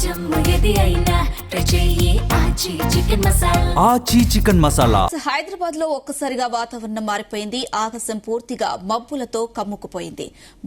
ఆచి చికెన్ మసాలా. హైదరాబాద్ లో ఒక్కసారిగా వాతావరణం మారిపోయింది. ఆకాశం పూర్తిగా మబ్బులతో కమ్ముకుపోయింది.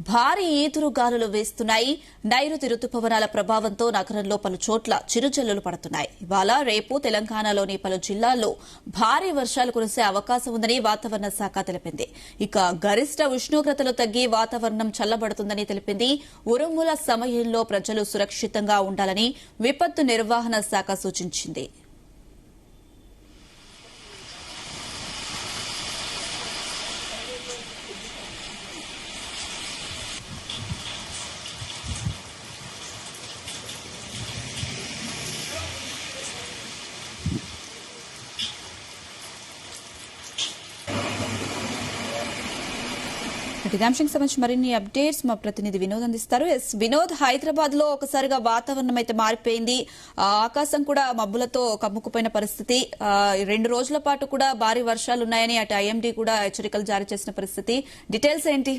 భారీ ఈదురు గాలులు వేస్తున్నాయి. నైరుతి రుతుపవనాల ప్రభావంతో నగరంలో పలు చోట్ల చిరుజల్లులు పడుతున్నాయి. ఇవాళ రేపు తెలంగాణలోని పలు జిల్లాల్లో భారీ వర్షాలు కురిసే అవకాశం ఉందని వాతావరణ శాఖ తెలిపింది. ఇక గరిష్ట ఉష్ణోగ్రతలు తగ్గి వాతావరణం చల్లబడుతుందని తెలిపింది. ఉరుముల సమయంలో ప్రజలు సురక్షితంగా ఉండాలని విపత్తు నిర్వహణ శాఖ సూచించింది. ఇదే అంశానికి సంబంధించి మరిన్ని అప్డేట్స్ మా ప్రతినిధి వినోద్ అందిస్తారు. వినోద్, హైదరాబాద్ లో ఒకసారిగా వాతావరణం అయితే మారిపోయింది. ఆకాశం కూడా మబ్బులతో కమ్ముకుపోయిన పరిస్థితి. 2 రోజుల పాటు కూడా భారీ వర్షాలు ఉన్నాయని అటు ఐఎండీ కూడా హెచ్చరికలు జారీ చేసిన పరిస్థితి. డీటెయిల్స్ ఏంటి?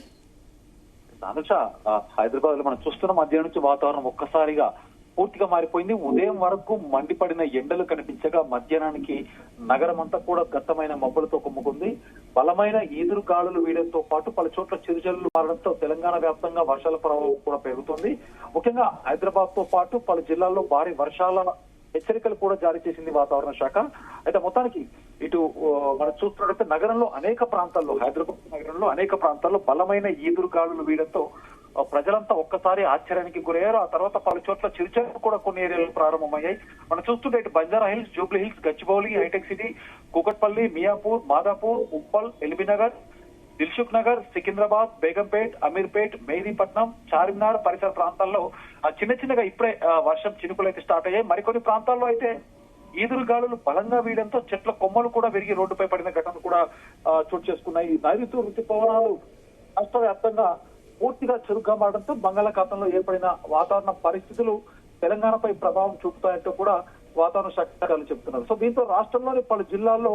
హైదరాబాద్ లో మనం చూస్తున్న మధ్యాహ్నం నుంచి వాతావరణం ఒక్కసారిగా పూర్తిగా మారిపోయింది. ఉదయం వరకు మండిపడిన ఎండలు కనిపించగా మధ్యాహ్నానికి నగరం అంతా కూడా గతమైన మబ్బులతో కుమ్ముకుంది. బలమైన ఈదురు గాలులు వీయడంతో పాటు పలు చోట్ల చిరుజల్లులు మారడంతో తెలంగాణ వ్యాప్తంగా వర్షాల ప్రభావం కూడా పెరుగుతుంది. ముఖ్యంగా హైదరాబాద్ తో పాటు పలు జిల్లాల్లో భారీ వర్షాల హెచ్చరికలు కూడా జారీ చేసింది వాతావరణ శాఖ. అయితే మొత్తానికి ఇటు మనం చూస్తున్నట్లయితే నగరంలో అనేక ప్రాంతాల్లో, హైదరాబాద్ నగరంలో అనేక ప్రాంతాల్లో బలమైన ఈదురు గాలులు వీయడంతో ప్రజలంతా ఒక్కసారి ఆశ్చర్యానికి గురయ్యారు. ఆ తర్వాత పలు చోట్ల చిరుచల్లు కూడా కొన్ని ఏరియాలు ప్రారంభమయ్యాయి. మనం చూస్తుంటే ఇటు Banjara hills, Jubilee hills, Gachibowli, hitech city, Kukatpally, Miyapur, Madhapur, Uppal, LB Nagar, Dilsukh Nagar, Secunderabad, Begumpet, Ameerpet, Mehdipatnam, Charminar పరిసర ప్రాంతాల్లో చిన్న చిన్నగా ఇప్పుడే వర్షం చినుకులు అయితే స్టార్ట్ అయ్యాయి. మరికొన్ని ప్రాంతాల్లో అయితే ఈదురు గాలులు బలంగా వీయడంతో చెట్ల కొమ్మలు కూడా విరిగి రోడ్డుపై పడిన ఘటనలు కూడా చోటు చేసుకున్నాయి. నైరుతి రుతుపవనాలు రాష్ట్ర వ్యాప్తంగా పూర్తిగా చురుగ్గా మారడంతో బంగాళాఖాతంలో ఏర్పడిన వాతావరణ పరిస్థితులు తెలంగాణపై ప్రభావం చూపుతాయంటూ కూడా వాతావరణ శాఖ చెబుతున్నారు. సో దీంతో రాష్ట్రంలోని పలు జిల్లాల్లో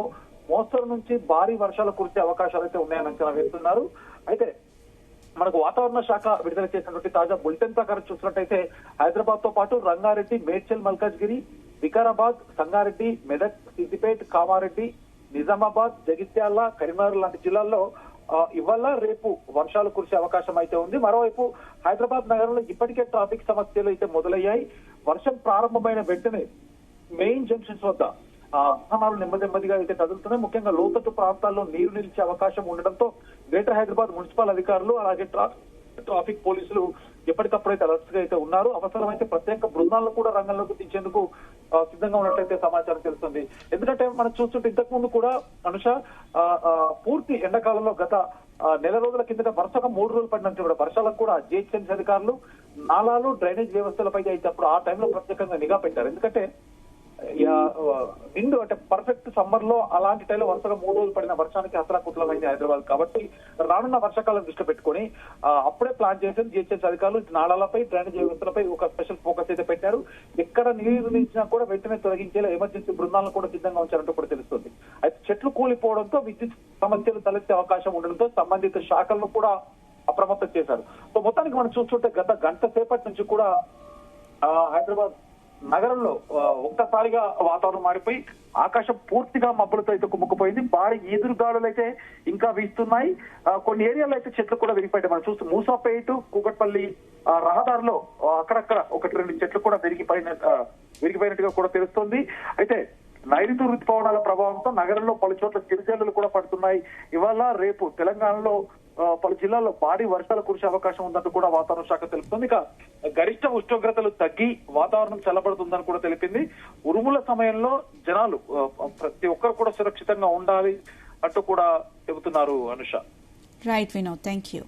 మోస్తరు నుంచి భారీ వర్షాలు కురిసే అవకాశాలు అయితే ఉన్నాయని అంచనా వేస్తున్నారు. అయితే మనకు వాతావరణ శాఖ విడుదల చేసినటువంటి తాజా బులెటిన్ ప్రకారం చూసినట్టయితే హైదరాబాద్ తో పాటు రంగారెడ్డి, మేడ్చల్, మల్కాజ్గిరి, వికారాబాద్, సంగారెడ్డి, మెదక్, సిద్దిపేట్, కామారెడ్డి, నిజామాబాద్, జగిత్యాల, కరీంనగర్ లాంటి జిల్లాల్లో ఇవాళ రేపు వర్షాలు కురిసే అవకాశం అయితే ఉంది. మరోవైపు హైదరాబాద్ నగరంలో ఇప్పటికే ట్రాఫిక్ సమస్యలు అయితే మొదలయ్యాయి. వర్షం ప్రారంభమైన వెంటనే మెయిన్ జంక్షన్స్ వద్ద వాహనాలు నెమ్మదిగా అయితే కదులుతున్నాయి. ముఖ్యంగా లోతట్టు ప్రాంతాల్లో నీరు నిలిచే అవకాశం ఉండడంతో గ్రేటర్ హైదరాబాద్ మున్సిపల్ అధికారులు అలాగే ట్రాఫిక్ పోలీసులు ఎప్పటికప్పుడైతే అలర్ట్స్ గా అయితే ఉన్నారు. అవసరమైతే ప్రత్యేక బృందాలను కూడా రంగంలోకి దించేందుకు సిద్ధంగా ఉన్నట్లయితే సమాచారం తెలుస్తుంది. ఎందుకంటే మనం చూస్తుంటే ఇంతకు ముందు కూడా అనుష పూర్తి ఎండాకాలంలో గత నెల రోజుల కిందట వరుసగా 3 రోజులు పడినంత కూడా వర్షాలకు కూడా జిహెచ్ఎంసీ అధికారులు నాలాలు, డ్రైనేజ్ వ్యవస్థలపై అయితే అప్పుడు ఆ టైంలో ప్రత్యేకంగా నిఘా పెట్టారు. ఎందుకంటే నిండు అంటే పర్ఫెక్ట్ సమ్మర్ లో అలాంటి టైంలో వరుసగా 3 రోజులు పడిన వర్షానికి అతలాకుతలమైంది హైదరాబాద్. కాబట్టి రానున్న వర్షాకాలం దృష్టి పెట్టుకుని అప్పుడే ప్లాన్ చేసిన జిహెచ్ఎంసీ అధికారులు నాళాలపై, డ్రైనేజ్ వ్యవస్థలపై ఒక స్పెషల్ ఫోకస్ అయితే పెట్టారు. ఎక్కడ నీరు నిలిచినా కూడా వెంటనే తొలగించేలా ఎమర్జెన్సీ బృందాలను కూడా సిద్ధంగా ఉంచారంటూ కూడా తెలుస్తుంది. అయితే చెట్లు కూలిపోవడంతో విద్యుత్ సమస్యలు తలెత్తే అవకాశం ఉండడంతో సంబంధిత శాఖలను కూడా అప్రమత్తం చేశారు. సో మొత్తానికి మనం చూస్తుంటే గత గంట సేపటి నుంచి కూడా హైదరాబాద్ నగరంలో ఒక్కసారిగా వాతావరణం మారిపోయి ఆకాశం పూర్తిగా మబ్బులతో అయితే కుమ్ముకుపోయింది. భారీ ఈదురు గాలులు అయితే ఇంకా వీస్తున్నాయి. కొన్ని ఏరియాలో అయితే చెట్లు కూడా విరిగిపోయాయి. మనం చూస్తూ మూసాపేట, కూకట్పల్లి రహదారిలో అక్కడక్కడ 1-2 చెట్లు కూడా విరిగిపోయినట్టుగా కూడా తెలుస్తోంది. అయితే నైరుతి రుతుపవనాల ప్రభావంతో నగరంలో పలు చోట్ల చిరుజల్లులు కూడా పడుతున్నాయి. ఇవాళ రేపు తెలంగాణలో పలు జిల్లాల్లో భారీ వర్షాలు కురిసే అవకాశం ఉందంటూ కూడా వాతావరణ శాఖ తెలుపుతుంది. ఇక గరిష్ట ఉష్ణోగ్రతలు తగ్గి వాతావరణం చల్లబడుతుందని కూడా తెలిపింది. ఉరుముల సమయంలో జనాలు ప్రతి ఒక్కరు కూడా సురక్షితంగా ఉండాలి అంటూ కూడా చెబుతున్నారు Anusha. Right Vinod, thank you.